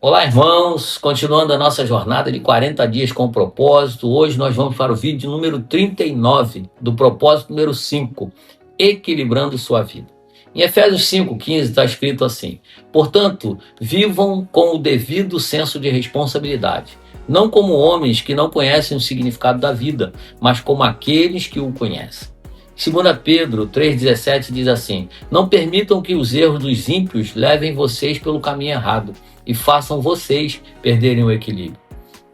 Olá, irmãos! Continuando a nossa jornada de 40 dias com propósito, hoje nós vamos para o vídeo número 39 do propósito número 5, equilibrando sua vida. Em Efésios 5,15 está escrito assim: portanto, vivam com o devido senso de responsabilidade, não como homens que não conhecem o significado da vida, mas como aqueles que o conhecem. 2 Pedro 3,17 diz assim: não permitam que os erros dos ímpios levem vocês pelo caminho errado e façam vocês perderem o equilíbrio.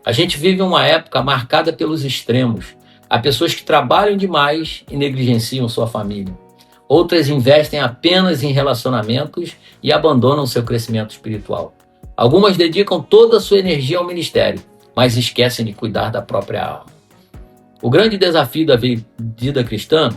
A gente vive uma época marcada pelos extremos. Há pessoas que trabalham demais e negligenciam sua família. Outras investem apenas em relacionamentos e abandonam seu crescimento espiritual. Algumas dedicam toda a sua energia ao ministério, mas esquecem de cuidar da própria alma. O grande desafio da vida cristã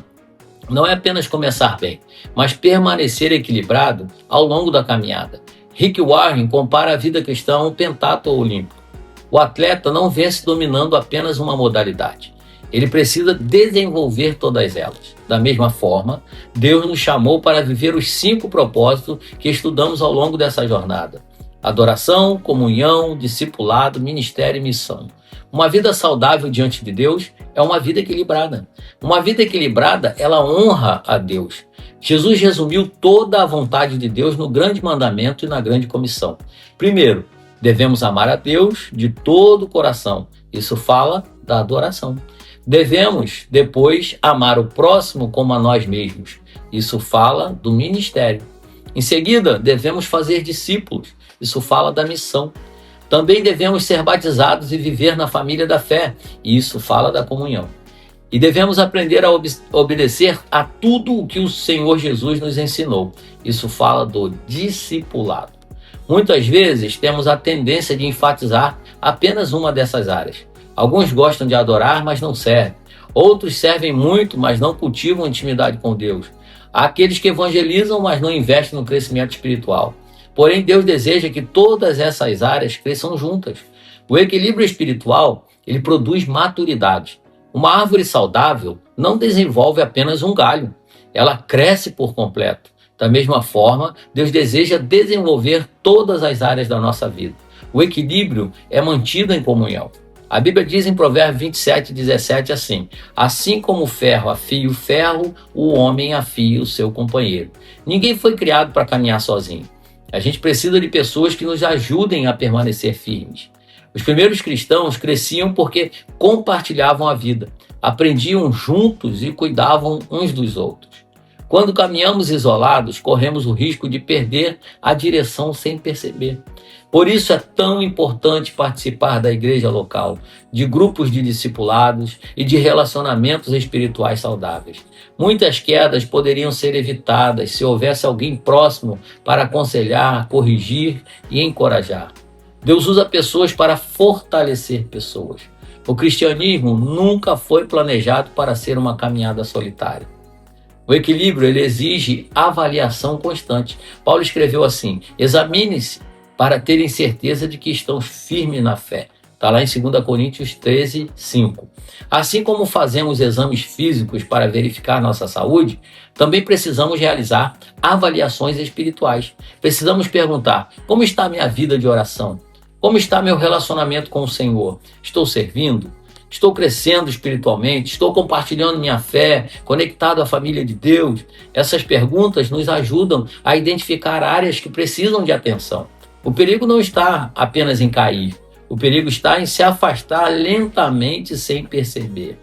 não é apenas começar bem, mas permanecer equilibrado ao longo da caminhada. Rick Warren compara a vida cristã a um pentatlo olímpico. O atleta não vence dominando apenas uma modalidade. Ele precisa desenvolver todas elas. Da mesma forma, Deus nos chamou para viver os 5 propósitos que estudamos ao longo dessa jornada: adoração, comunhão, discipulado, ministério e missão. Uma vida saudável diante de Deus é uma vida equilibrada. Uma vida equilibrada, ela honra a Deus. Jesus resumiu toda a vontade de Deus no grande mandamento e na grande comissão. Primeiro, devemos amar a Deus de todo o coração. Isso fala da adoração. Devemos, depois, amar o próximo como a nós mesmos. Isso fala do ministério. Em seguida, devemos fazer discípulos. Isso fala da missão. Também devemos ser batizados e viver na família da fé. E isso fala da comunhão. E devemos aprender a obedecer a tudo o que o Senhor Jesus nos ensinou. Isso fala do discipulado. Muitas vezes temos a tendência de enfatizar apenas uma dessas áreas. Alguns gostam de adorar, mas não servem. Outros servem muito, mas não cultivam intimidade com Deus. Há aqueles que evangelizam, mas não investem no crescimento espiritual. Porém, Deus deseja que todas essas áreas cresçam juntas. O equilíbrio espiritual, ele produz maturidade. Uma árvore saudável não desenvolve apenas um galho, ela cresce por completo. Da mesma forma, Deus deseja desenvolver todas as áreas da nossa vida. O equilíbrio é mantido em comunhão. A Bíblia diz em Provérbios 27:17 assim: assim como o ferro afia o ferro, o homem afia o seu companheiro. Ninguém foi criado para caminhar sozinho. A gente precisa de pessoas que nos ajudem a permanecer firmes. Os primeiros cristãos cresciam porque compartilhavam a vida, aprendiam juntos e cuidavam uns dos outros. Quando caminhamos isolados, corremos o risco de perder a direção sem perceber. Por isso é tão importante participar da igreja local, de grupos de discipulados e de relacionamentos espirituais saudáveis. Muitas quedas poderiam ser evitadas se houvesse alguém próximo para aconselhar, corrigir e encorajar. Deus usa pessoas para fortalecer pessoas. O cristianismo nunca foi planejado para ser uma caminhada solitária. O equilíbrio ele exige avaliação constante. Paulo escreveu assim: examine-se para terem certeza de que estão firmes na fé. Está lá em 2 Coríntios 13:5. Assim como fazemos exames físicos para verificar nossa saúde, também precisamos realizar avaliações espirituais. Precisamos perguntar: como está a minha vida de oração? Como está meu relacionamento com o Senhor? Estou servindo? Estou crescendo espiritualmente? Estou compartilhando minha fé? Conectado à família de Deus? Essas perguntas nos ajudam a identificar áreas que precisam de atenção. O perigo não está apenas em cair. O perigo está em se afastar lentamente sem perceber.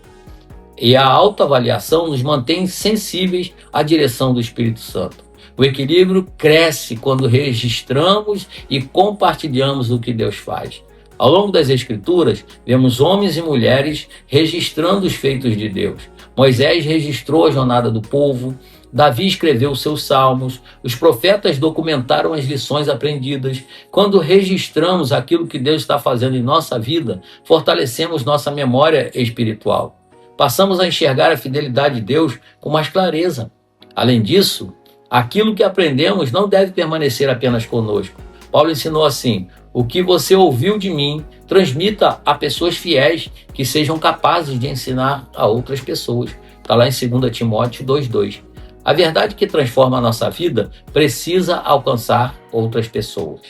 E a autoavaliação nos mantém sensíveis à direção do Espírito Santo. O equilíbrio cresce quando registramos e compartilhamos o que Deus faz. Ao longo das Escrituras, vemos homens e mulheres registrando os feitos de Deus. Moisés registrou a jornada do povo, Davi escreveu os seus salmos, os profetas documentaram as lições aprendidas. Quando registramos aquilo que Deus está fazendo em nossa vida, fortalecemos nossa memória espiritual. Passamos a enxergar a fidelidade de Deus com mais clareza. Além disso, aquilo que aprendemos não deve permanecer apenas conosco. Paulo ensinou assim: o que você ouviu de mim, transmita a pessoas fiéis que sejam capazes de ensinar a outras pessoas. Está lá em 2 Timóteo 2:2. A verdade que transforma a nossa vida precisa alcançar outras pessoas.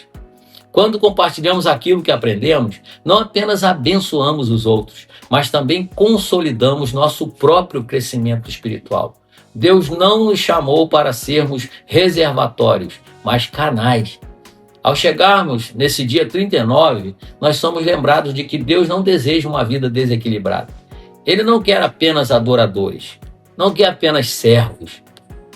Quando compartilhamos aquilo que aprendemos, não apenas abençoamos os outros, mas também consolidamos nosso próprio crescimento espiritual. Deus não nos chamou para sermos reservatórios, mas canais. Ao chegarmos nesse dia 39, nós somos lembrados de que Deus não deseja uma vida desequilibrada. Ele não quer apenas adoradores, não quer apenas servos.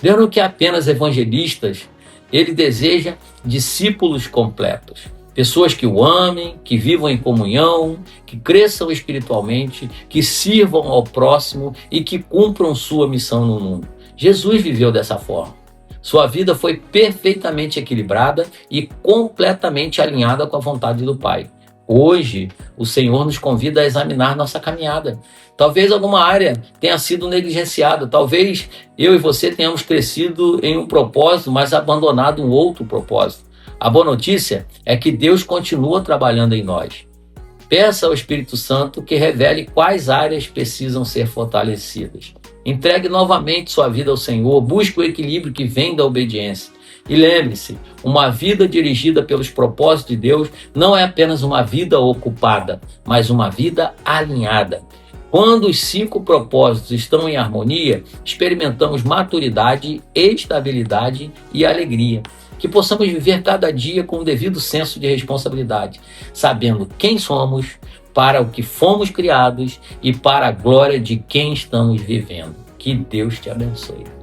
Deus não quer apenas evangelistas. Ele deseja discípulos completos. Pessoas que o amem, que vivam em comunhão, que cresçam espiritualmente, que sirvam ao próximo e que cumpram sua missão no mundo. Jesus viveu dessa forma. Sua vida foi perfeitamente equilibrada e completamente alinhada com a vontade do Pai. Hoje, o Senhor nos convida a examinar nossa caminhada. Talvez alguma área tenha sido negligenciada. Talvez eu e você tenhamos crescido em um propósito, mas abandonado um outro propósito. A boa notícia é que Deus continua trabalhando em nós. Peça ao Espírito Santo que revele quais áreas precisam ser fortalecidas. Entregue novamente sua vida ao Senhor, busque o equilíbrio que vem da obediência. E lembre-se, uma vida dirigida pelos propósitos de Deus não é apenas uma vida ocupada, mas uma vida alinhada. Quando os 5 propósitos estão em harmonia, experimentamos maturidade, estabilidade e alegria. Que possamos viver cada dia com o devido senso de responsabilidade, sabendo quem somos, para o que fomos criados e para a glória de quem estamos vivendo. Que Deus te abençoe.